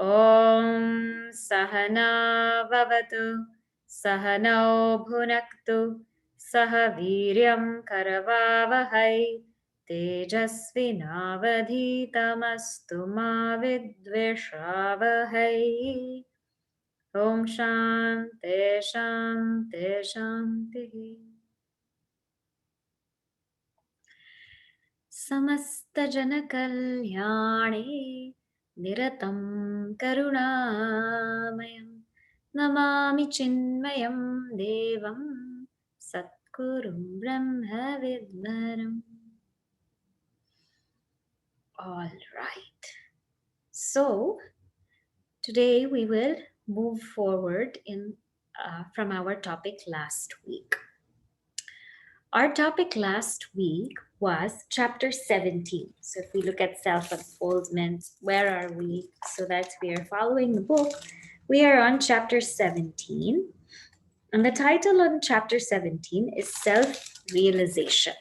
Om Sahana Vavatu Sahanau Bhunaktu Sahaviryam Karavavahai Tejasvinavadhitamastu ma vidvishavahai. Om Shanti Shanti Shanti. Samasta Jana Kalyane Niratam Karunamayam Namami Chinmayam Devam Satgurum Brahma Vidmaram. All right. So today we will move forward from our topic last week. Our topic last week was chapter 17. So if we look at self-unfoldment, where are we? So that we are following the book. We are on chapter 17. And the title on chapter 17 is Self-Realization.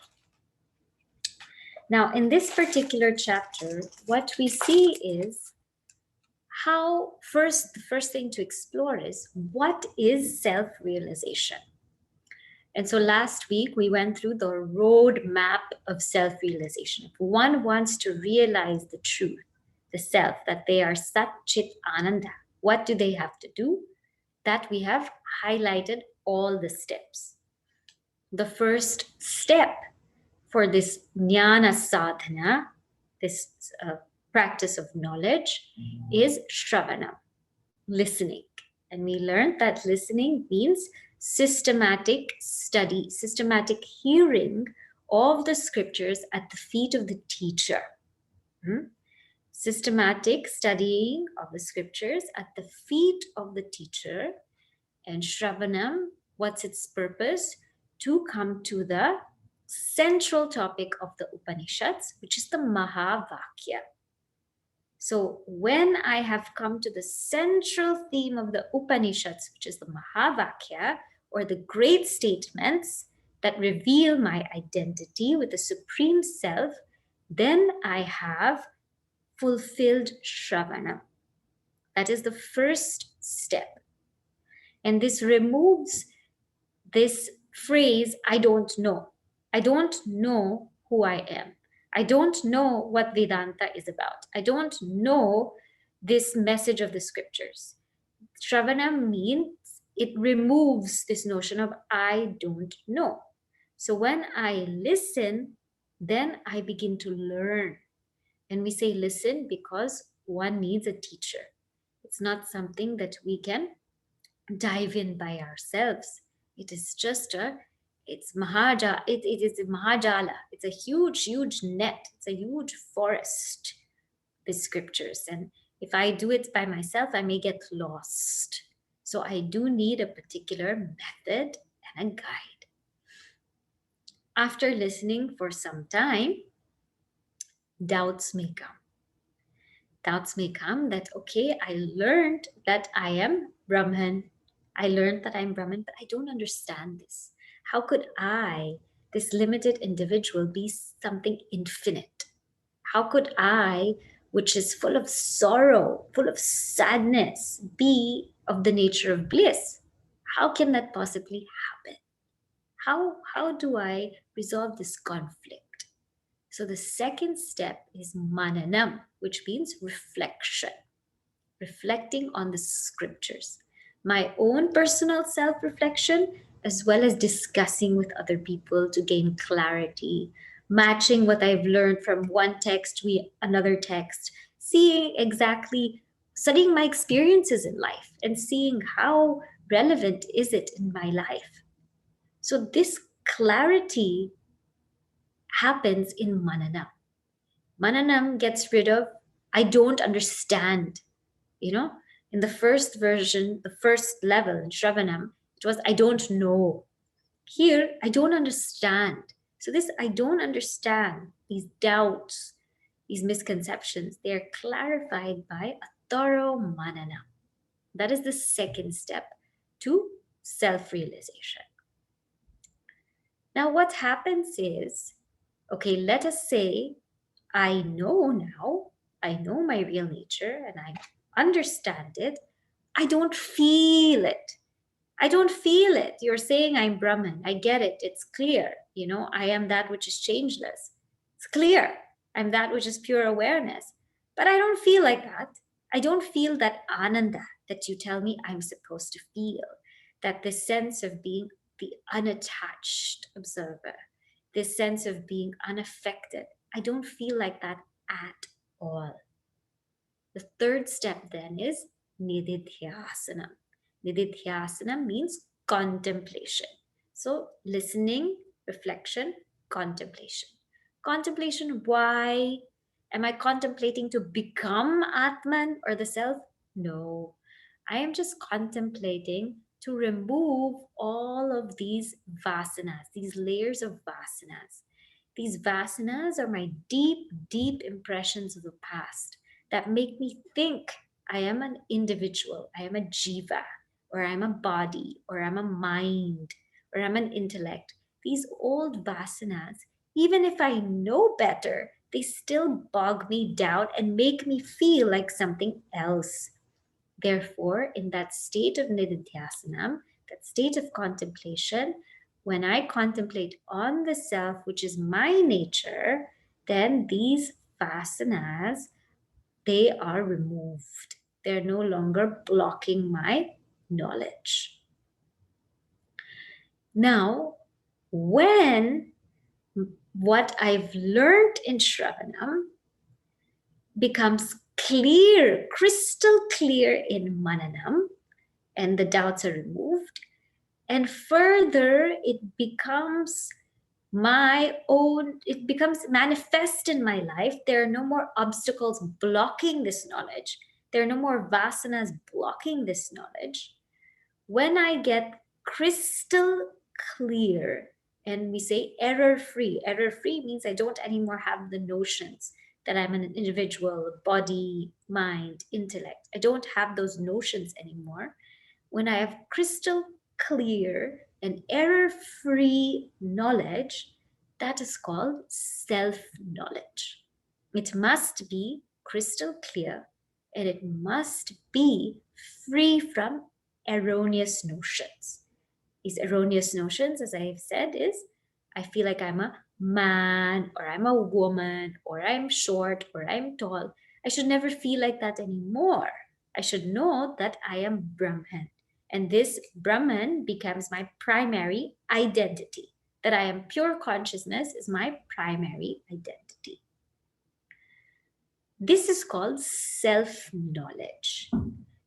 Now, in this particular chapter, what we see is the first thing to explore is, what is self-realization? And so last week we went through the roadmap of self-realization. If one wants to realize the truth, the self, that they are Sat Chit Ananda, what do they have to do? That we have highlighted all the steps. The first step for this jnana sadhana, this practice of knowledge, is shravana, listening. And we learned that listening means systematic study, systematic hearing of the scriptures at the feet of the teacher. Systematic studying of the scriptures at the feet of the teacher. And Shravanam, what's its purpose? To come to the central topic of the Upanishads, which is the Mahavakya. So when I have come to the central theme of the Upanishads, which is the Mahavakya, or the great statements that reveal my identity with the Supreme Self, then I have fulfilled Shravana. That is the first step. And this removes this phrase, I don't know. I don't know who I am. I don't know what Vedanta is about. I don't know this message of the scriptures. Shravana means it removes this notion of I don't know. So when I listen, then I begin to learn. And we say listen because one needs a teacher. It's not something that we can dive in by ourselves. It is just it is a Mahajala. It's a huge net. It's a huge forest, the scriptures. And if I do it by myself, I may get lost. So I do need a particular method and a guide. After listening for some time, doubts may come. Doubts may come that, okay, I learned that I am Brahman. I learned that I'm Brahman, but I don't understand this. How could I, this limited individual, be something infinite? How could I, which is full of sorrow, full of sadness, be of the nature of bliss? How can that possibly happen? How do I resolve this conflict? So the second step is Mananam, which means reflection, reflecting on the scriptures. My own personal self-reflection, as well as discussing with other people to gain clarity, matching what I've learned from one text to another text, seeing exactly, studying my experiences in life and seeing how relevant is it in my life. So this clarity happens in Mananam. Mananam gets rid of, I don't understand. In the first version, the first level in Shravanam, it was, I don't know. Here, I don't understand. So this, I don't understand, these doubts, these misconceptions, they are clarified by a thorough Mananam. That is the second step to self-realization. Now, what happens is, okay, let us say I know now, I know my real nature, and I'm understand it, I don't feel it. I don't feel it. You're saying I'm Brahman. I get it. It's clear. I am that which is changeless. It's clear. I'm that which is pure awareness. But I don't feel like that. I don't feel that ananda that you tell me I'm supposed to feel. That this sense of being the unattached observer, this sense of being unaffected. I don't feel like that at all. The third step then is Nidhyasana. Nidhyasana means contemplation. So listening, reflection, contemplation. Contemplation, why? Am I contemplating to become Atman or the self? No. I am just contemplating to remove all of these vasanas, these layers of vasanas. These vasanas are my deep, deep impressions of the past that make me think I am an individual, I am a jiva, or I'm a body, or I'm a mind, or I'm an intellect. These old vasanas, even if I know better, they still bog me down and make me feel like something else. Therefore, in that state of nididhyasanam, that state of contemplation, when I contemplate on the self, which is my nature, then these vasanas, they are removed. They're no longer blocking my knowledge. Now, when what I've learned in Shravanam becomes clear, crystal clear in Mananam, and the doubts are removed, and further it becomes my own, it becomes manifest in my life. There are no more obstacles blocking this knowledge. There are no more vasanas blocking this knowledge. When I get crystal clear, and we say error free means I don't anymore have the notions that I'm an individual, body, mind, intellect. I don't have those notions anymore. When I have crystal clear and error-free knowledge, that is called self-knowledge. It must be crystal clear and it must be free from erroneous notions. These erroneous notions, as I have said, is I feel like I'm a man or I'm a woman or I'm short or I'm tall. I should never feel like that anymore. I should know that I am Brahman. And this Brahman becomes my primary identity. That I am pure consciousness is my primary identity. This is called self-knowledge.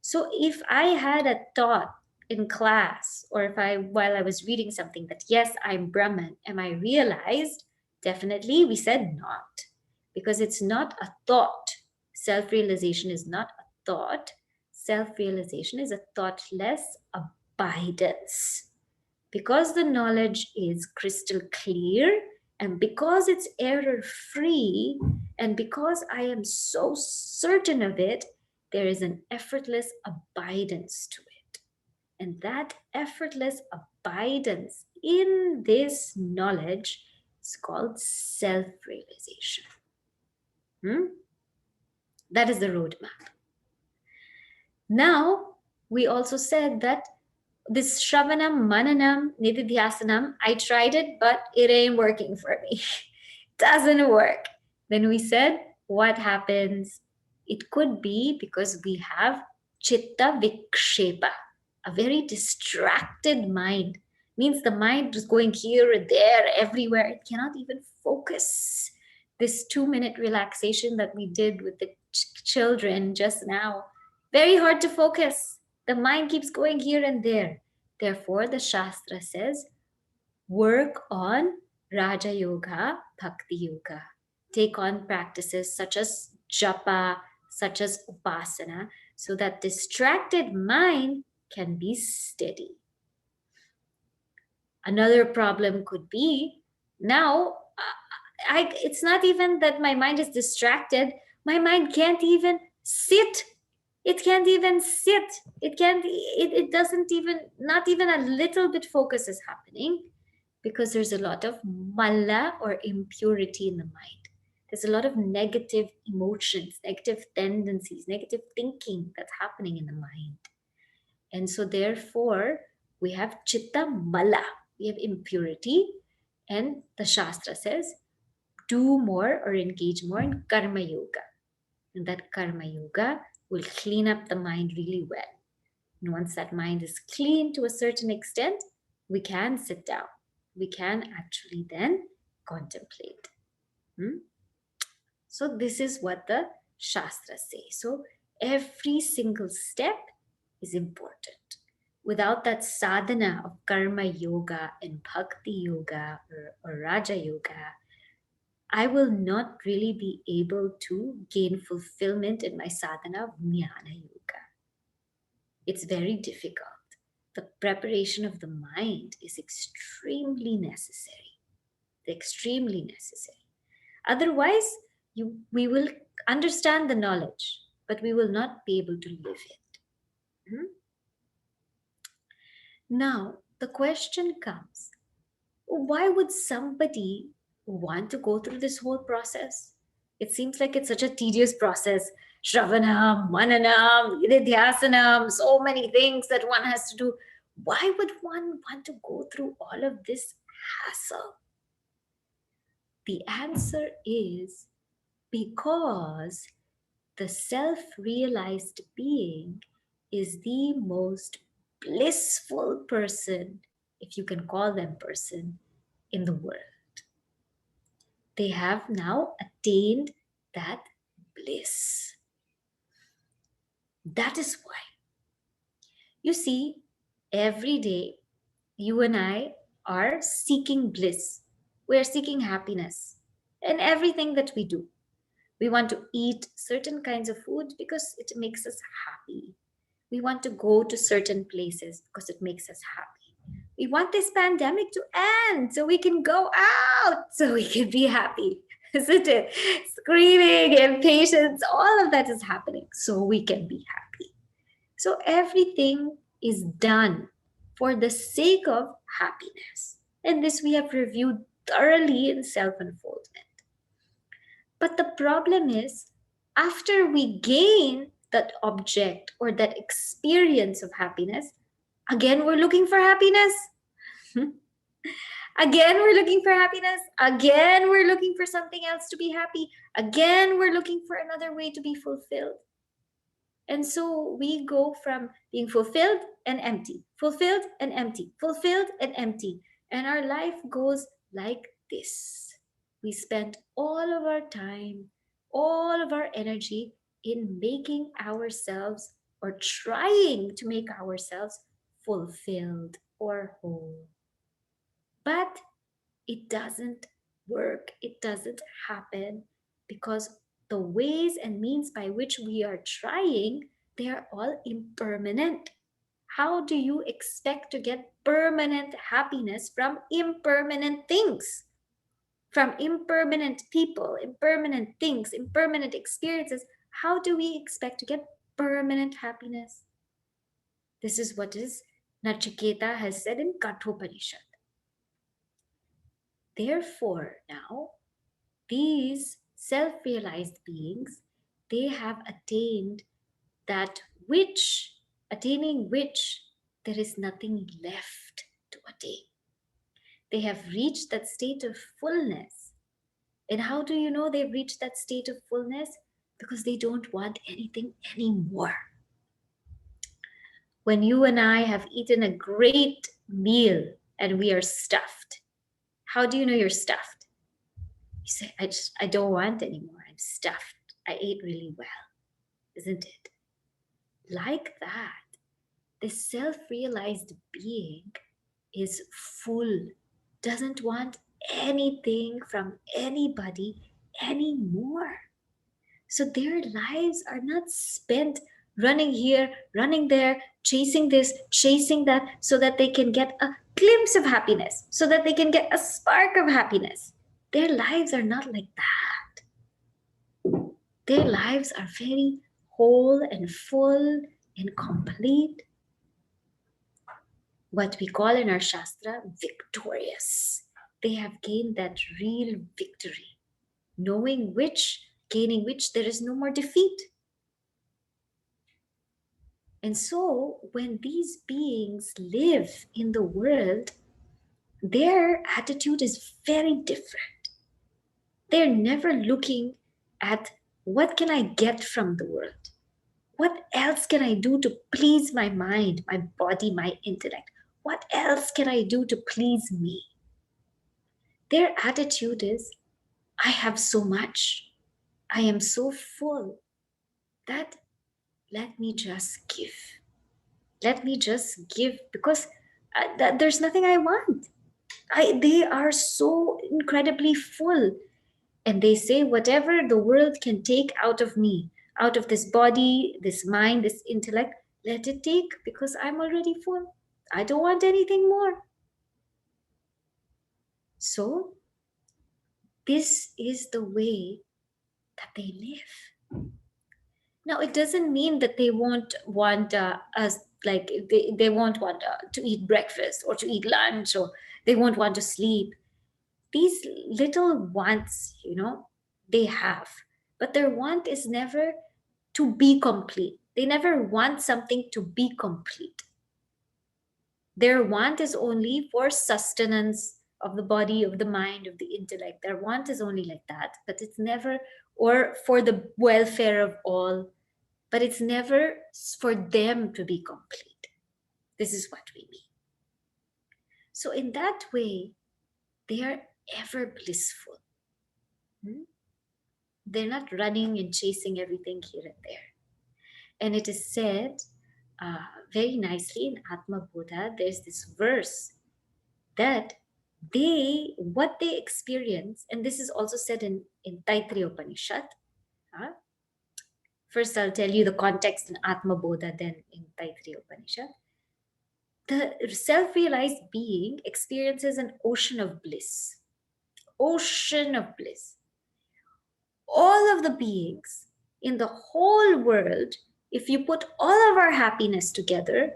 So if I had a thought in class, or if while I was reading something that, yes, I'm Brahman, am I realized? Definitely, we said not. Because it's not a thought. Self-realization is not a thought. Self-realization is a thoughtless abidance. Because the knowledge is crystal clear, and because it's error-free, and because I am so certain of it, there is an effortless abidance to it. And that effortless abidance in this knowledge is called self-realization. That is the roadmap. Now, we also said that this Shravanam, Mananam, Nidhyasana, I tried it, but it ain't working for me. Doesn't work. Then we said, what happens? It could be because we have Chitta Vikshepa, a very distracted mind. Means the mind is going here and there, everywhere. It cannot even focus. This 2-minute relaxation that we did with the children just now, very hard to focus. The mind keeps going here and there. Therefore, the Shastra says, work on Raja Yoga, Bhakti Yoga. Take on practices such as japa, such as upasana, so that distracted mind can be steady. Another problem could be, now, it's not even that my mind is distracted. My mind can't even sit. It can't even sit. It doesn't even, not even a little bit focus is happening because there's a lot of mala or impurity in the mind. There's a lot of negative emotions, negative tendencies, negative thinking that's happening in the mind. And so therefore, we have chitta mala, we have impurity, and the Shastra says, do more or engage more in karma yoga. And that karma yoga will clean up the mind really well. And once that mind is clean to a certain extent, we can sit down. We can actually then contemplate. So this is what the Shastras say. So every single step is important. Without that sadhana of karma yoga and bhakti yoga or raja yoga, I will not really be able to gain fulfillment in my sadhana of jnana yoga. It's very difficult. The preparation of the mind is extremely necessary. Extremely necessary. Otherwise, we will understand the knowledge, but we will not be able to live it. Now, the question comes, why would somebody want to go through this whole process? It seems like it's such a tedious process. Shravanam, Mananam, Nidhyasanam, so many things that one has to do. Why would one want to go through all of this hassle? The answer is because the self-realized being is the most blissful person, if you can call them person, in the world. They have now attained that bliss. That is why. You see, every day you and I are seeking bliss. We are seeking happiness in everything that we do. We want to eat certain kinds of food because it makes us happy. We want to go to certain places because it makes us happy. We want this pandemic to end so we can go out, so we can be happy, isn't it? Screaming, impatience, all of that is happening so we can be happy. So everything is done for the sake of happiness. And this we have reviewed thoroughly in Self-Unfoldment. But the problem is, after we gain that object or that experience of happiness, again we're looking for happiness. Again we're looking for happiness. Again we're looking for something else to be happy. Again we're looking for another way to be fulfilled. And so we go from being fulfilled and empty, fulfilled and empty, fulfilled and empty. And our life goes like this. We spend all of our time, all of our energy in making ourselves or trying to make ourselves fulfilled or whole. But it doesn't work. It doesn't happen because the ways and means by which we are trying, they are all impermanent. How do you expect to get permanent happiness from impermanent things? From impermanent people, impermanent things, impermanent experiences? How do we expect to get permanent happiness? This is what Nachiketa has said in Kathopanishad. Therefore, now, these self-realized beings, they have attained that attaining which there is nothing left to attain. They have reached that state of fullness. And how do you know they've reached that state of fullness? Because they don't want anything anymore. When you and I have eaten a great meal and we are stuffed, how do you know you're stuffed? You say, I don't want anymore. I'm stuffed. I ate really well, isn't it? Like that, the self-realized being is full, doesn't want anything from anybody anymore. So their lives are not spent running here, running there, chasing this, chasing that, so that they can get a glimpse of happiness, so that they can get a spark of happiness. Their lives are not like that. Their lives are very whole and full and complete. What we call in our Shastra, victorious. They have gained that real victory. knowing which, gaining which, there is no more defeat. And so when these beings live in the world, their attitude is very different. They're never looking at what can I get from the world? What else can I do to please my mind, my body, my intellect? What else can I do to please me? Their attitude is, I have so much. I am so full that let me just give. Let me just give because there's nothing I want. They are so incredibly full. And they say, whatever the world can take out of me, out of this body, this mind, this intellect, let it take because I'm already full. I don't want anything more. So, this is the way that they live. Now, it doesn't mean that they won't want us, like they won't want to eat breakfast or to eat lunch, or they won't want to sleep. These little wants, they have, but their want is never to be complete. They never want something to be complete. Their want is only for sustenance of the body, of the mind, of the intellect. Their want is only like that, but it's never, or for the welfare of all, but it's never for them to be complete. This is what we mean. So, in that way, they are ever blissful. They're not running and chasing everything here and there. And it is said very nicely in Atma Bodha, there's this verse that what they experience, and this is also said in Taittiriya Upanishad. First, I'll tell you the context in Atma Bodha, then in Taittiriya Upanishad. The self-realized being experiences an ocean of bliss. Ocean of bliss. All of the beings in the whole world, if you put all of our happiness together,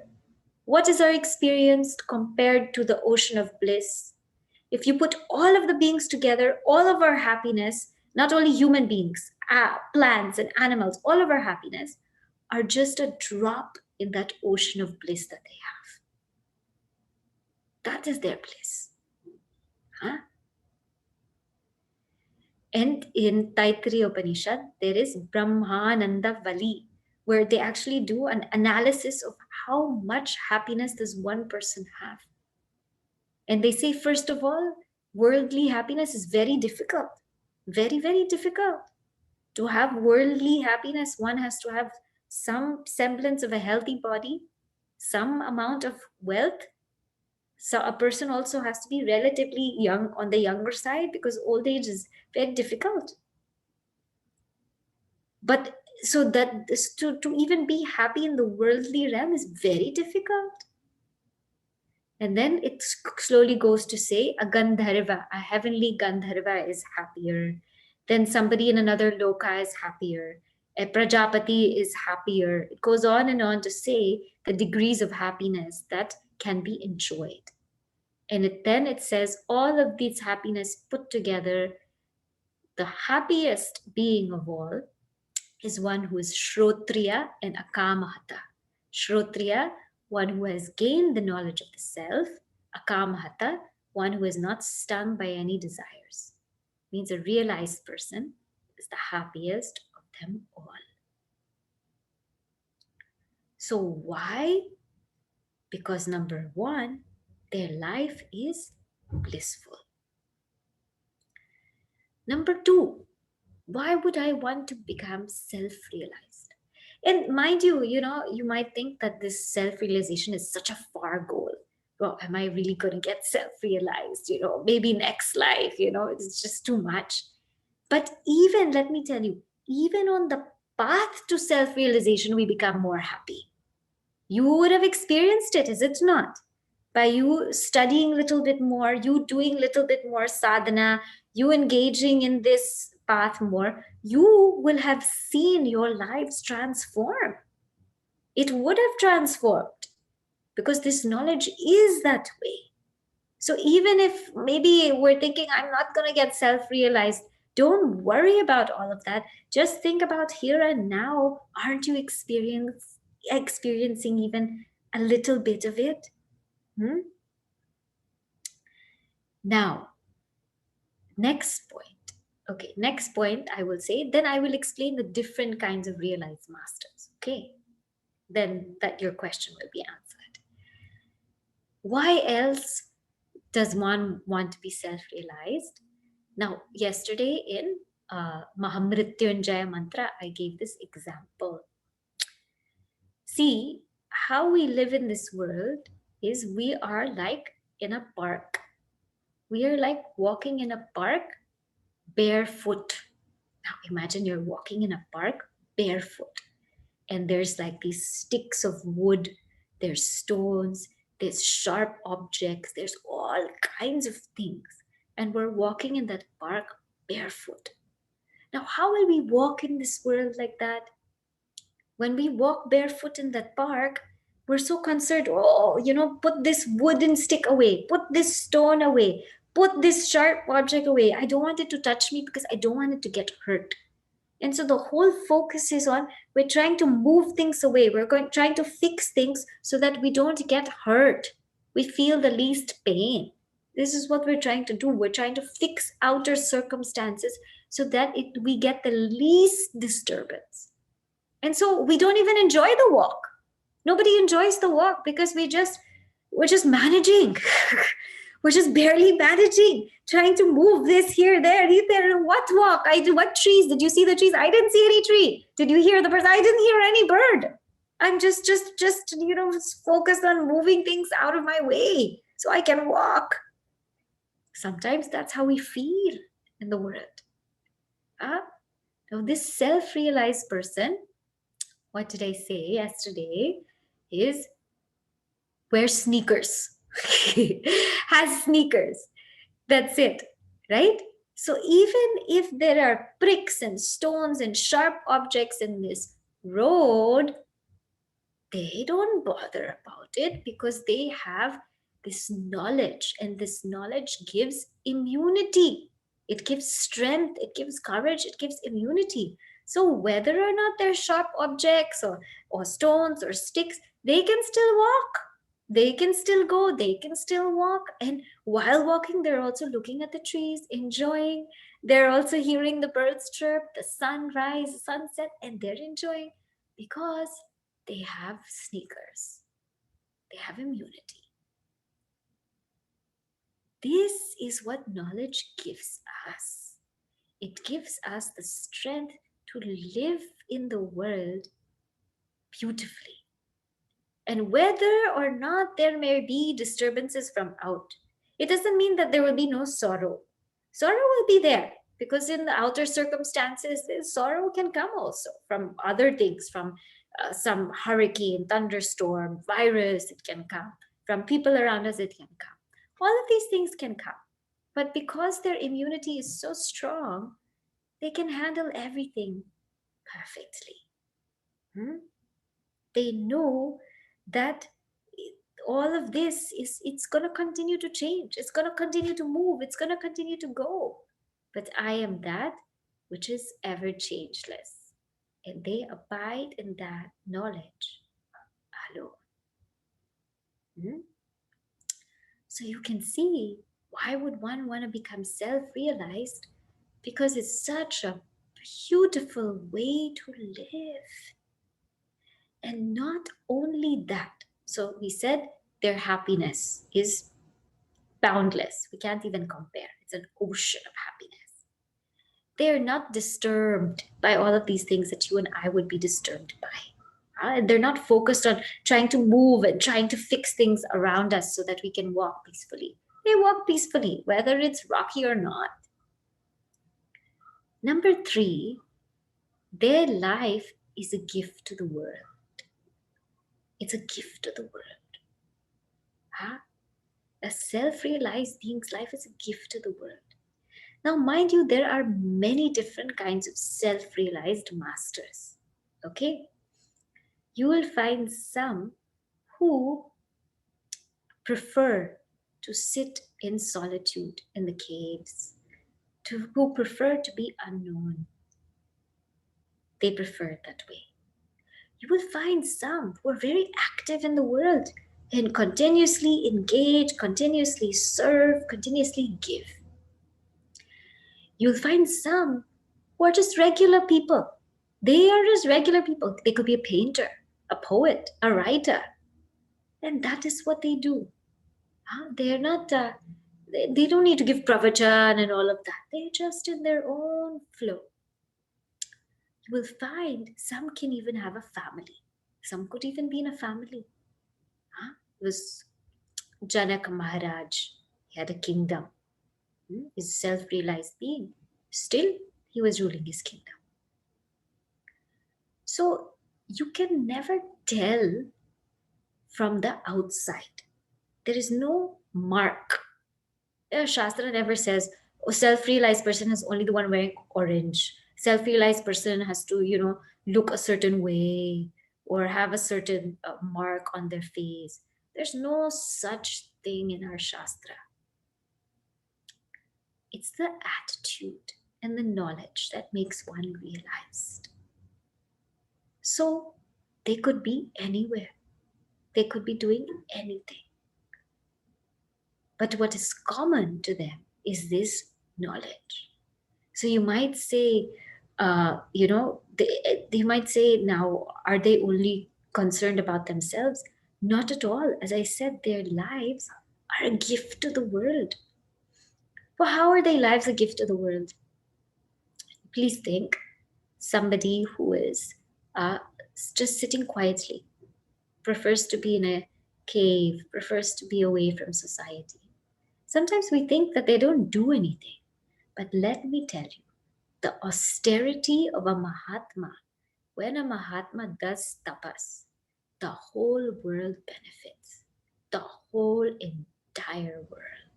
what is our experience compared to the ocean of bliss? If you put all of the beings together, all of our happiness, not only human beings, plants and animals, all of our happiness are just a drop in that ocean of bliss that they have. That is their bliss. And in Taittiriya Upanishad, there is Brahmananda Vali, where they actually do an analysis of how much happiness does one person have. And they say, first of all, worldly happiness is very difficult. Very, very difficult. To have worldly happiness, one has to have some semblance of a healthy body, some amount of wealth. So a person also has to be relatively young, on the younger side, because old age is very difficult. But so that to even be happy in the worldly realm is very difficult. And then it slowly goes to say a Gandharva, a heavenly Gandharva is happier. Then somebody in another loka is happier. A Prajapati is happier. It goes on and on to say the degrees of happiness that can be enjoyed. And then it says all of these happiness put together, the happiest being of all is one who is Shrotriya and Akamahata. Shrotriya, one who has gained the knowledge of the self. Akamahata, one who is not stung by any desires. Means a realized person is the happiest of them all. So why? Because number one, their life is blissful. Number two, why would I want to become self-realized? And mind you, you might think that this self-realization is such a far goal. Well, am I really going to get self-realized? Maybe next life, it's just too much. But even, let me tell you, even on the path to self-realization, we become more happy. You would have experienced it, is it not? By you studying a little bit more, you doing a little bit more sadhana, you engaging in this path more, you will have seen your lives transform. It would have transformed because this knowledge is that way. So even if maybe we're thinking, I'm not going to get self-realized, Don't worry about all of that. Just think about here and now. Aren't you experiencing even a little bit of it? Now, next point. Okay, next point I will say, then I will explain the different kinds of realized masters. Okay, then that your question will be answered. Why else does one want to be self-realized? Now, yesterday in Mahamrityunjaya mantra, I gave this example. See, how we live in this world is we are like in a park. We are like walking in a park barefoot. Now, imagine you're walking in a park barefoot, and there's like these sticks of wood, there's stones, there's sharp objects, there's all kinds of things. And we're walking in that park barefoot. Now, how will we walk in this world like that? When we walk barefoot in that park, we're so concerned, put this wooden stick away, put this stone away, put this sharp object away. I don't want it to touch me because I don't want it to get hurt. And so the whole focus is on we're trying to move things away. Trying to fix things so that we don't get hurt. We feel the least pain. This is what we're trying to do. We're trying to fix outer circumstances so that we get the least disturbance. And so we don't even enjoy the walk. Nobody enjoys the walk because we're just managing. We're just barely managing, trying to move this here, there. What walk? What trees? Did you see the trees? I didn't see any tree. Did you hear the birds? I didn't hear any bird. I'm just focused on moving things out of my way so I can walk. Sometimes that's how we feel in the world. Now, this self-realized person, what did I say yesterday, is wears sneakers. Has sneakers. That's it, right? So even if there are pricks and stones and sharp objects in this road, they don't bother about it because they have this knowledge, and this knowledge gives immunity. It gives strength, it gives courage, it gives immunity. So whether or not they're sharp objects or stones or sticks, they can still walk. They can still go, they can still walk. And while walking, they're also looking at the trees, enjoying. They're also hearing the birds chirp, the sunrise, the sunset, and they're enjoying because they have sneakers. They have immunity. This is what knowledge gives us. It gives us the strength to live in the world beautifully. And whether or not there may be disturbances from out, it doesn't mean that there will be no sorrow. Sorrow will be there because in the outer circumstances, sorrow can come also from other things, from some hurricane, thunderstorm, virus, it can come. From people around us, it can come. All of these things can come. But because their immunity is so strong, they can handle everything perfectly. They know that all of this it's going to continue to change, it's going to continue to move, it's going to continue to go, but I am that which is ever changeless, and they abide in that knowledge alone. So you can see, why would one want to become self-realized? Because it's such a beautiful way to live. And not only that, so we said their happiness is boundless. We can't even compare. It's an ocean of happiness. They're not disturbed by all of these things that you and I would be disturbed by. They're not focused on trying to move and trying to fix things around us so that we can walk peacefully. They walk peacefully, whether it's rocky or not. Number 3, their life is a gift to the world. It's a gift to the world. A self-realized being's life is a gift to the world. Now, mind you, there are many different kinds of self-realized masters. Okay? You will find some who prefer to sit in solitude in the caves, who prefer to be unknown. They prefer it that way. You will find some who are very active in the world and continuously engage, continuously serve, continuously give. You'll find some who are just regular people. They are just regular people. They could be a painter, a poet, a writer, and that is what they do. They're not. They don't need to give pravachan and all of that. They're just in their own flow. You will find some can even have a family. Some could even be in a family. It was Janak Maharaj. He had a kingdom. He's a self-realized being. Still, he was ruling his kingdom. So you can never tell from the outside. There is no mark. Shastra never says, oh, self-realized person is only the one wearing orange. Self-realized person has to, look a certain way or have a certain mark on their face. There's no such thing in our Shastra. It's the attitude and the knowledge that makes one realized. So they could be anywhere. They could be doing anything. But what is common to them is this knowledge. So you might say, they might say, now, are they only concerned about themselves? Not at all. As I said, their lives are a gift to the world. Well, how are their lives a gift to the world? Please think somebody who is just sitting quietly, prefers to be in a cave, prefers to be away from society. Sometimes we think that they don't do anything. But let me tell you, the austerity of a Mahatma, when a Mahatma does tapas, the whole world benefits. The whole entire world.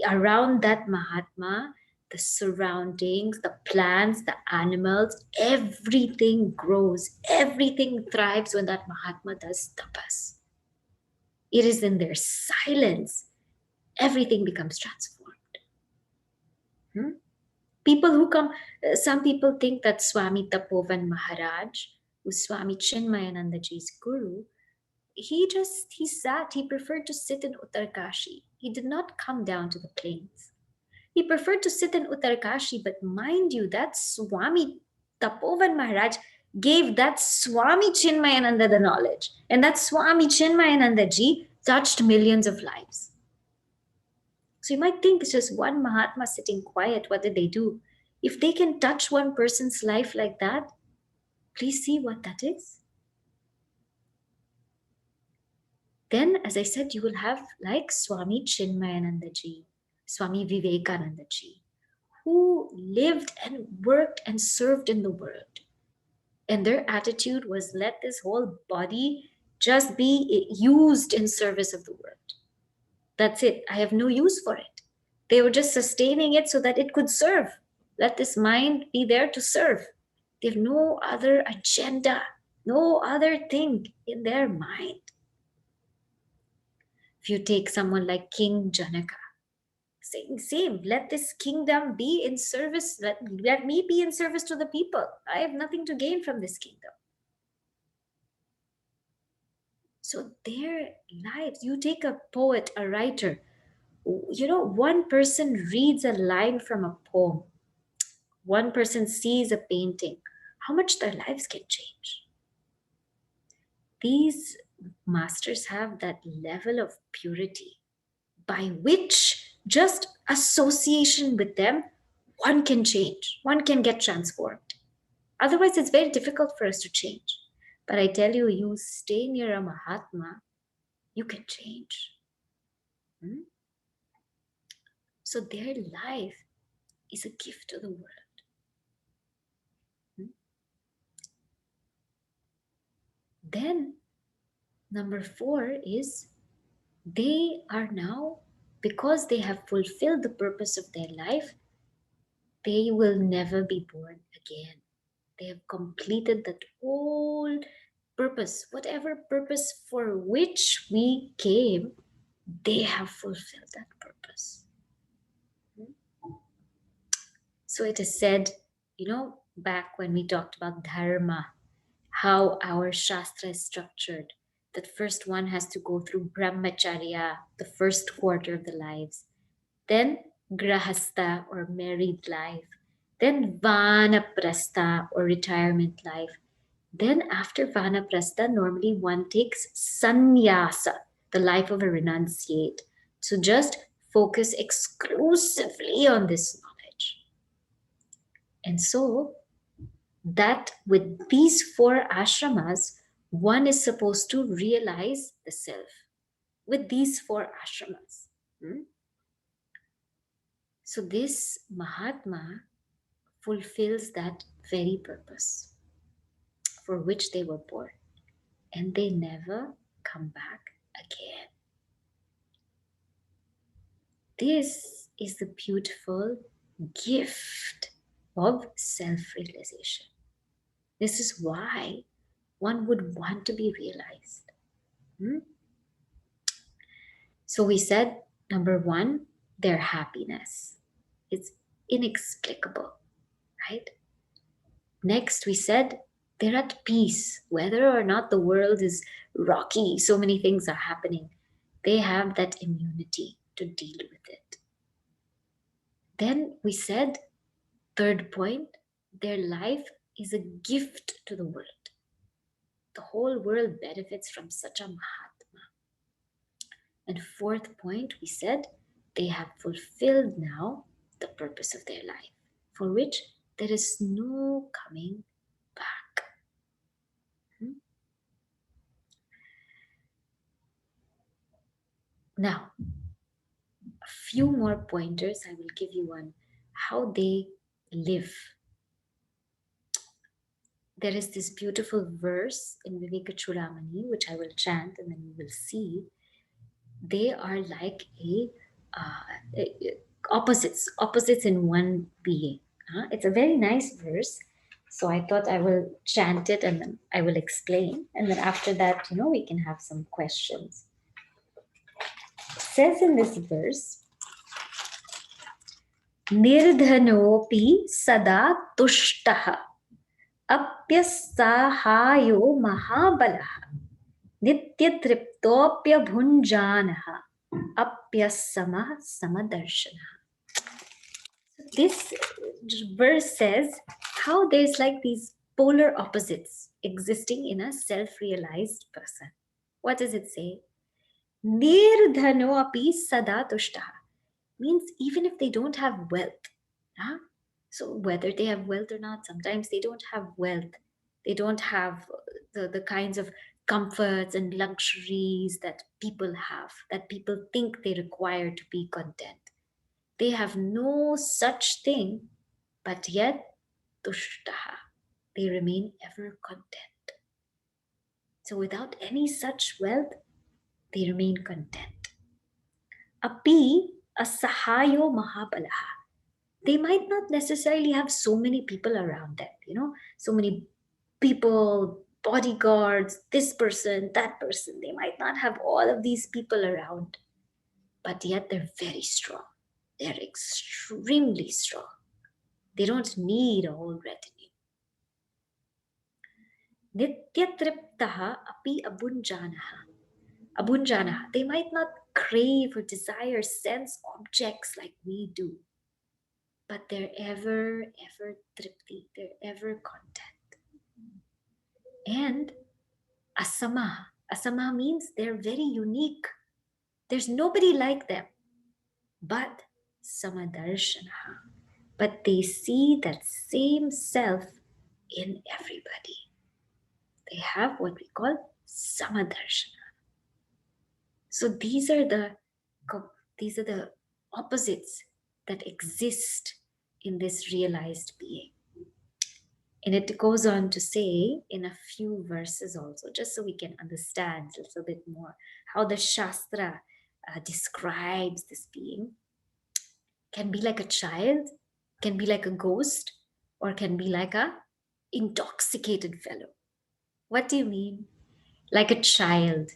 Around that Mahatma, the surroundings, the plants, the animals, everything grows, everything thrives when that Mahatma does tapas. It is in their silence, everything becomes transformed. People who come, some people think that Swami Tapovan Maharaj, who's Swami Chinmayanandaji's guru, he sat, he preferred to sit in Uttarkashi. He did not come down to the plains. He preferred to sit in Uttarkashi, but mind you, that Swami Tapovan Maharaj gave that Swami Chinmayananda the knowledge. And that Swami Chinmayanandaji touched millions of lives. So you might think it's just one Mahatma sitting quiet. What did they do? If they can touch one person's life like that, please see what that is. Then, as I said, you will have like Swami Chinmayanandaji, Swami Vivekanandaji, who lived and worked and served in the world. And their attitude was, let this whole body just be used in service of the world. That's it. I have no use for it. They were just sustaining it so that it could serve. Let this mind be there to serve. They have no other agenda, no other thing in their mind. If you take someone like King Janaka, same, let this kingdom be in service, let me be in service to the people. I have nothing to gain from this kingdom. So their lives, you take a poet, a writer, one person reads a line from a poem, one person sees a painting, how much their lives can change. These masters have that level of purity by which just association with them, one can change, one can get transformed. Otherwise, it's very difficult for us to change. But I tell you, you stay near a Mahatma, you can change. So their life is a gift to the world. Then, number 4 is they are now, because they have fulfilled the purpose of their life, they will never be born again. They have completed that whole purpose, whatever purpose for which we came, they have fulfilled that purpose. So it is said, back when we talked about dharma, how our shastra is structured, that first one has to go through brahmacharya, the first quarter of the lives, then grahastha or married life, then vanaprastha or retirement life. Then after vanaprastha, normally one takes sannyasa, the life of a renunciate. So just focus exclusively on this knowledge. And so that with these four ashramas, one is supposed to realize the self with these four ashramas. So this Mahatma fulfills that very purpose for which they were born, and they never come back again. This is the beautiful gift of self-realization. This is why one would want to be realized. So we said, number one, their happiness. It's inexplicable, right? Next, we said they're at peace, whether or not the world is rocky, so many things are happening. They have that immunity to deal with it. Then we said, third point, their life is a gift to the world. The whole world benefits from such a Mahatma. And fourth point, we said, they have fulfilled now the purpose of their life, for which there is no coming back. Now, a few more pointers I will give you on how they live. There is this beautiful verse in Vivekachudamani, which I will chant and then you will see. They are like opposites in one being. It's a very nice verse. So I thought I will chant it and then I will explain. And then after that, we can have some questions. It says in this verse, Nirdhanopi sada tushtaha apyasahayo mahabalaha nityatriptopyabhunjanaha apyasamah samadarshana. This verse says how there's like these polar opposites existing in a self-realized person. What does it say? Nirdhano api sada tushtaha means even if they don't have wealth. So whether they have wealth or not, sometimes they don't have wealth. They don't have the kinds of comforts and luxuries that people have, that people think they require to be content. They have no such thing, but yet tushtaha, they remain ever content. So without any such wealth, they remain content. Api asahayo mahabalaha. They might not necessarily have so many people around them, so many people, bodyguards, this person, that person. They might not have all of these people around, but yet they're very strong. They're extremely strong. They don't need a whole retinue. Nityatriptaha api abunjanaha. Abunjanaha. They might not crave or desire sense objects like we do, but they're ever tripti. They're ever content. And asama. Asama means they're very unique. There's nobody like them. But samadarshana. But they see that same self in everybody. They have what we call samadarshana. So these are the opposites that exist in this realized being. And it goes on to say in a few verses also, just so we can understand a little bit more how the Shastra describes this being. Can be like a child, can be like a ghost, or can be like a intoxicated fellow. What do you mean? Like a child.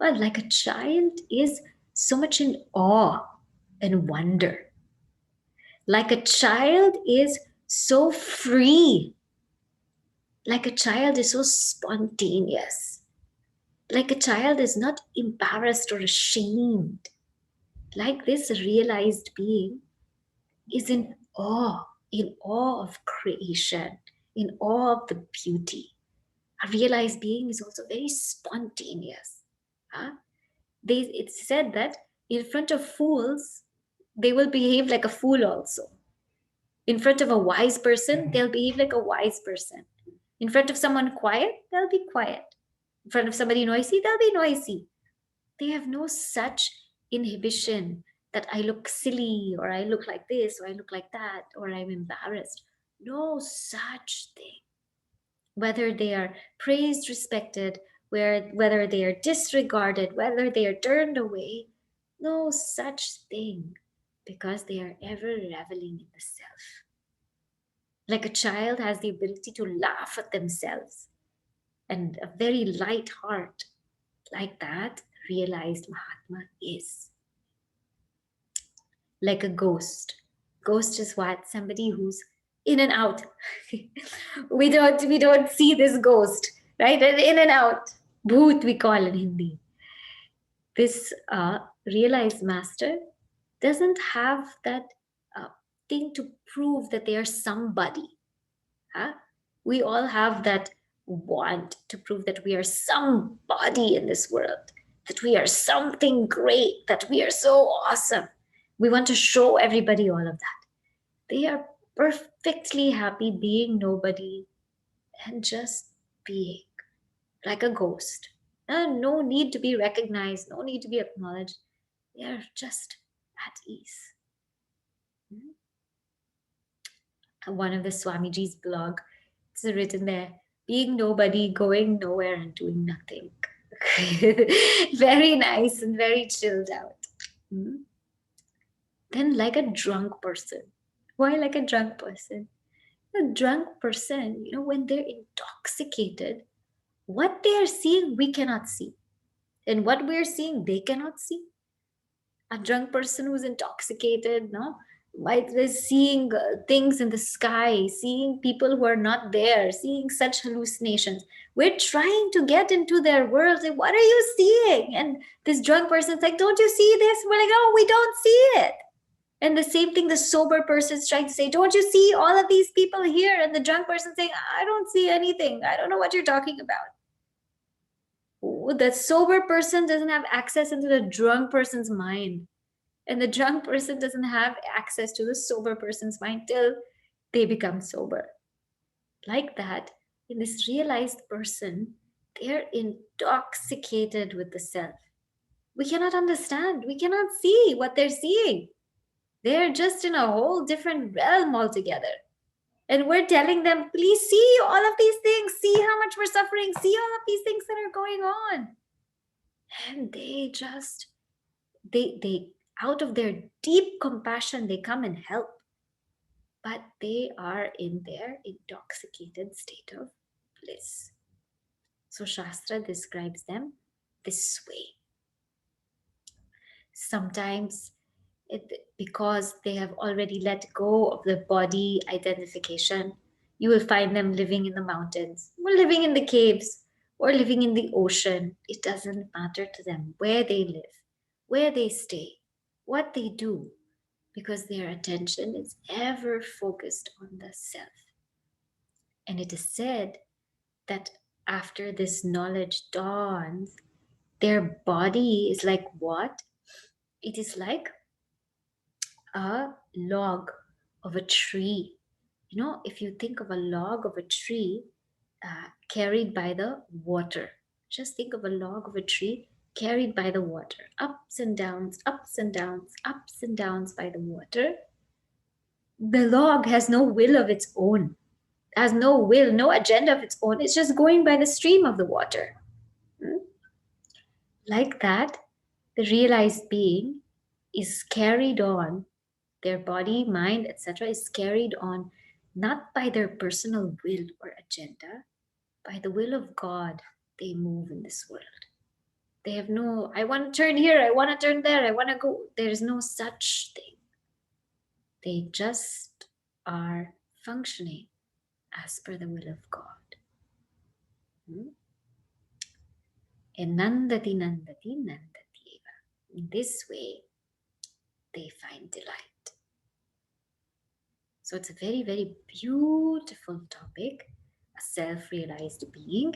Well, like a child is so much in awe and wonder. Like a child is so free. Like a child is so spontaneous. Like a child is not embarrassed or ashamed. Like this realized being is in awe of creation, in awe of the beauty. A realized being is also very spontaneous. Huh? It's said that in front of fools, they will behave like a fool also. In front of a wise person, they'll behave like a wise person. In front of someone quiet, they'll be quiet. In front of somebody noisy, they'll be noisy. They have no such inhibition that I look silly or I look like this or I look like that or I'm embarrassed. No such thing. Whether they are praised, respected, whether they are disregarded, whether they are turned away, no such thing, because they are ever reveling in the self. Like a child has the ability to laugh at themselves and a very light heart, like that realized Mahatma is. Like a ghost. Ghost is what? Somebody who's in and out. we don't see this ghost, right? In and out. Bhoot we call in Hindi. This realized master doesn't have that thing to prove that they are somebody. Huh? We all have that want to prove that we are somebody in this world, that we are something great, that we are so awesome. We want to show everybody all of that. They are perfectly happy being nobody and just being like a ghost. No need to be recognized, no need to be acknowledged. They are just at ease. One of the Swamiji's blog, it's written there, being nobody, going nowhere and doing nothing. Very nice and very chilled out. Then like a drunk person. Why like a drunk person? A drunk person, when they're intoxicated, what they are seeing, we cannot see. And what we're seeing, they cannot see. A drunk person who's intoxicated, no, might be seeing things in the sky, seeing people who are not there, seeing such hallucinations. We're trying to get into their world. Like, what are you seeing? And this drunk person's like, don't you see this? We're like, oh, we don't see it. And the same thing, the sober person's trying to say, don't you see all of these people here? And the drunk person's saying, I don't see anything. I don't know what you're talking about. The sober person doesn't have access into the drunk person's mind. And the drunk person doesn't have access to the sober person's mind till they become sober. Like that, in this realized person, they're intoxicated with the self. We cannot understand. We cannot see what they're seeing. They're just in a whole different realm altogether. And we're telling them, please see all of these things. See how much we're suffering. See all of these things that are going on. And they just, they out of their deep compassion, they come and help. But they are in their intoxicated state of bliss. So Shastra describes them this way. Sometimes because they have already let go of the body identification, you will find them living in the mountains, or living in the caves, or living in the ocean. It doesn't matter to them where they live, where they stay, what they do, because their attention is ever focused on the self. And it is said that after this knowledge dawns, their body is like what? It is like a log of a tree. If you think of a log of a tree carried by the water, just think of a log of a tree carried by the water, ups and downs, ups and downs, ups and downs by the water. The log has no will of its own, has no will, no agenda of its own. It's just going by the stream of the water. Like that, the realized being is carried on, their body, mind, etc., is carried on not by their personal will or agenda, by the will of God. They move in this world. They have no, I want to turn here, I want to turn there, I want to go. There's no such thing. They just are functioning as per the will of God. And nandati nandati nandati eva. In this way, they find delight. So it's a very, very beautiful topic, a self-realized being.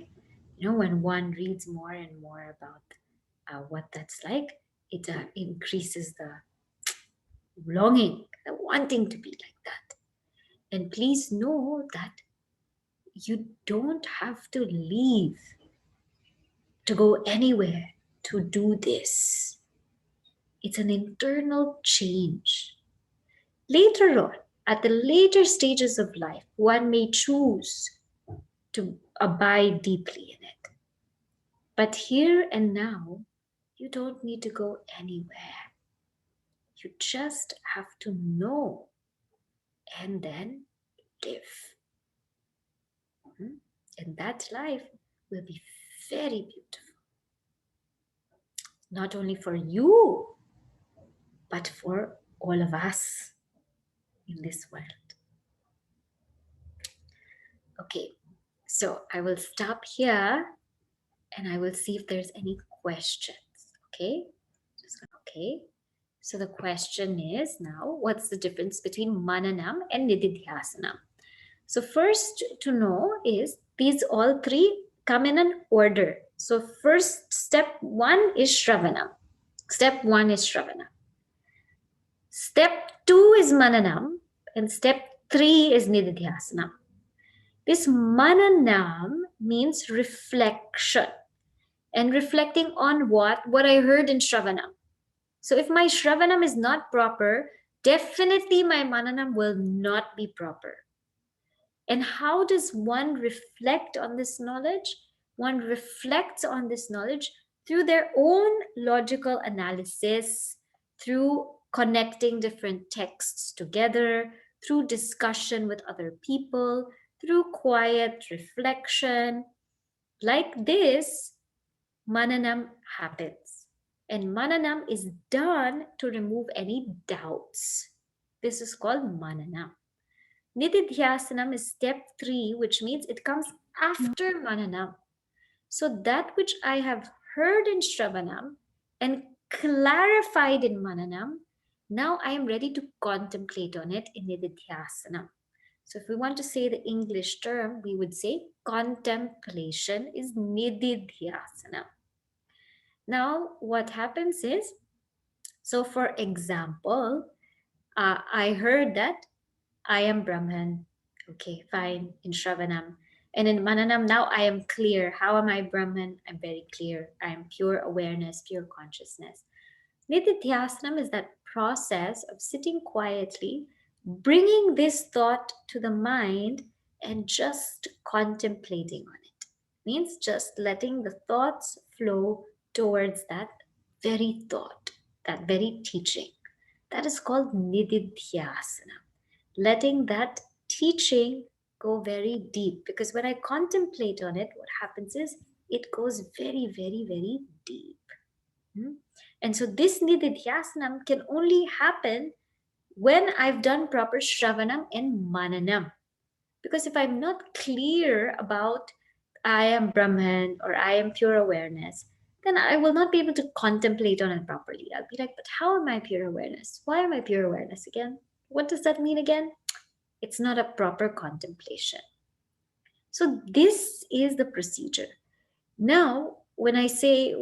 When one reads more and more about what that's like, it increases the longing, the wanting to be like that. And please know that you don't have to leave to go anywhere to do this. It's an internal change. Later on, at the later stages of life, one may choose to abide deeply in it. But here and now, you don't need to go anywhere. You just have to know and then live. And that life will be very beautiful. Not only for you, but for all of us in this world. Okay, so I will stop here and I will see if there's any questions. Okay? Okay. So the question is now, what's the difference between Mananam and Nidhyasana? So first to know is these all three come in an order. So first step one is Shravanam. Step one is Shravanam. Step two is Mananam and step three is Nidhyasana. This Mananam means reflection and reflecting on what I heard in Shravanam. So if my Shravanam is not proper, definitely my Mananam will not be proper. And how does one reflect on this knowledge? One reflects on this knowledge through their own logical analysis, through connecting different texts together, through discussion with other people, through quiet reflection. Like this, Mananam happens. And Mananam is done to remove any doubts. This is called Mananam. Nididhyasanam is step 3, which means it comes after Mananam. So that which I have heard in Shravanam and clarified in Mananam, now I am ready to contemplate on it in Nididhyasanam. So if we want to say the English term, we would say contemplation is Nididhyasanam. Now, what happens is, so for example, I heard that I am Brahman. Okay, fine, in Shravanam. And in Mananam, now I am clear. How am I Brahman? I'm very clear. I am pure awareness, pure consciousness. Nididhyasanam is that process of sitting quietly, bringing this thought to the mind and just contemplating on it. Means just letting the thoughts flow towards that very thought, that very teaching. That is called Nididhyasana. Letting that teaching go very deep. Because when I contemplate on it, what happens is it goes very, very, very deep. And so this Nididhyasanam can only happen when I've done proper Shravanam and Mananam. Because if I'm not clear about I am Brahman or I am pure awareness, then I will not be able to contemplate on it properly. I'll be like, but how am I pure awareness? Why am I pure awareness again? What does that mean again? It's not a proper contemplation. So this is the procedure. Now, when I say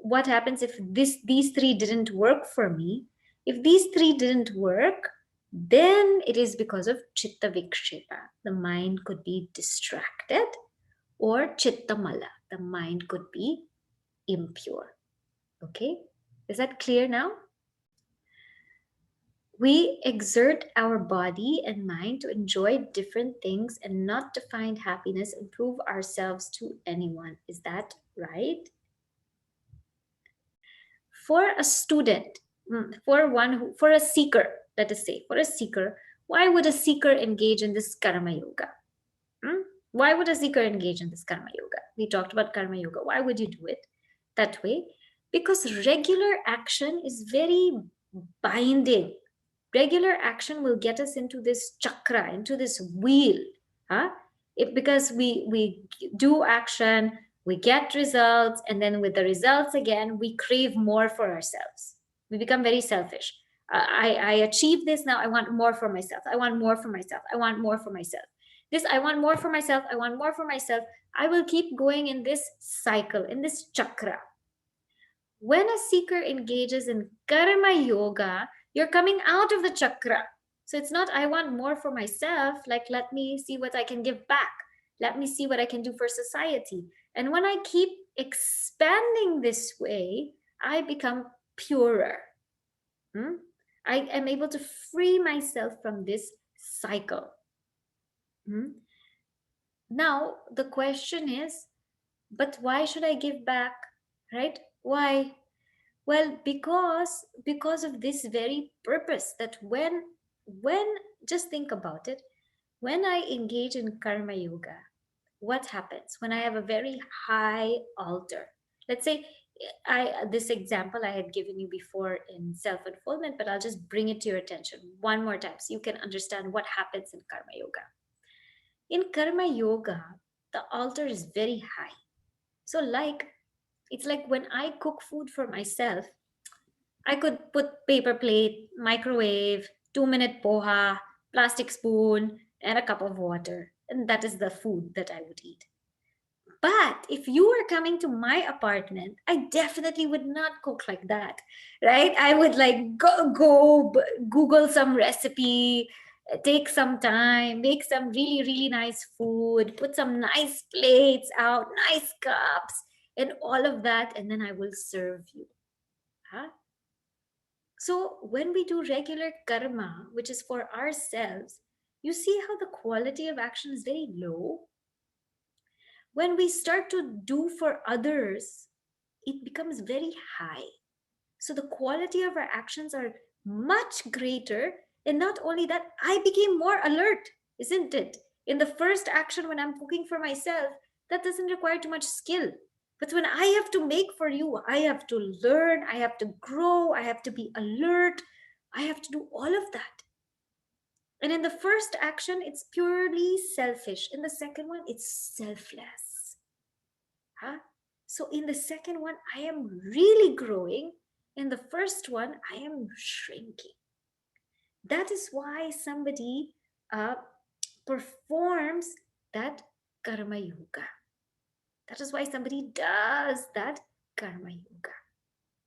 what happens if these three didn't work for me, if these three didn't work, then it is because of chitta vikshepa. The mind could be distracted, or chitta mala. The mind could be impure. Okay, is that clear now? We exert our body and mind to enjoy different things and not to find happiness and prove ourselves to anyone. Is that right? For a student, for a seeker, let us say, for a seeker, why would a seeker engage in this karma yoga? Why would a seeker engage in this karma yoga? We talked about karma yoga. Why would you do it that way? Because regular action is very binding. Regular action will get us into this chakra, into this wheel. Because we do action, we get results, and then with the results again, we crave more for ourselves. We become very selfish. I achieve this, now I want more for myself. I want more for myself. I want more for myself. This, I want more for myself. I want more for myself. I will keep going in this cycle, in this chakra. When a seeker engages in karma yoga, you're coming out of the chakra. So it's not, I want more for myself, like, let me see what I can give back. Let me see what I can do for society. And when I keep expanding this way, I become purer. I am able to free myself from this cycle. Now, the question is, but why should I give back, right? Why? Well, because of this very purpose, that when just think about it, when I engage in karma yoga, what happens when I have a very high altar? Let's say this example I had given you before in self-unfoldment, but I'll just bring it to your attention one more time so you can understand what happens in karma yoga. In karma yoga, the altar is very high. So it's like when I cook food for myself, I could put paper plate, microwave, 2-minute poha, plastic spoon, and a cup of water. And that is the food that I would eat. But if you were coming to my apartment, I definitely would not cook like that, right? I would like go Google some recipe, take some time, make some really, really nice food, put some nice plates out, nice cups, and all of that, and then I will serve you. So when we do regular karma, which is for ourselves, you see how the quality of action is very low. When we start to do for others, it becomes very high. So the quality of our actions are much greater. And not only that, I became more alert, isn't it? In the first action, when I'm cooking for myself, that doesn't require too much skill. But when I have to make for you, I have to learn, I have to grow, I have to be alert, I have to do all of that. And in the first action, it's purely selfish. In the second one, it's selfless. So in the second one, I am really growing. In the first one, I am shrinking. That is why somebody performs that karma yoga. That is why somebody does that karma yoga,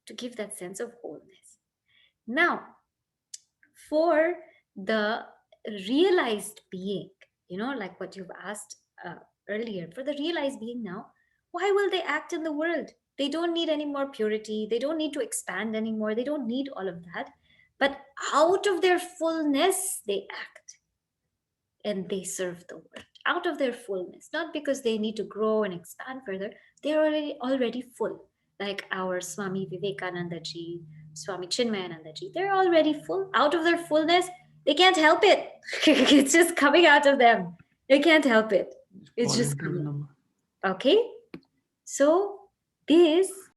to give that sense of wholeness. Now, for the realized being, like what you've asked earlier, for the realized being now, why will they act in the world? They don't need any more purity. They don't need to expand anymore. They don't need all of that. But out of their fullness, they act and they serve the world. Out of their fullness, not because they need to grow and expand further. They're already full, like our Swami Vivekananda ji, Swami Chinmayananda ji. They're already full. Out of their fullness, they can't help it. It's just coming out of them. They can't help it. It's just coming. Okay? So this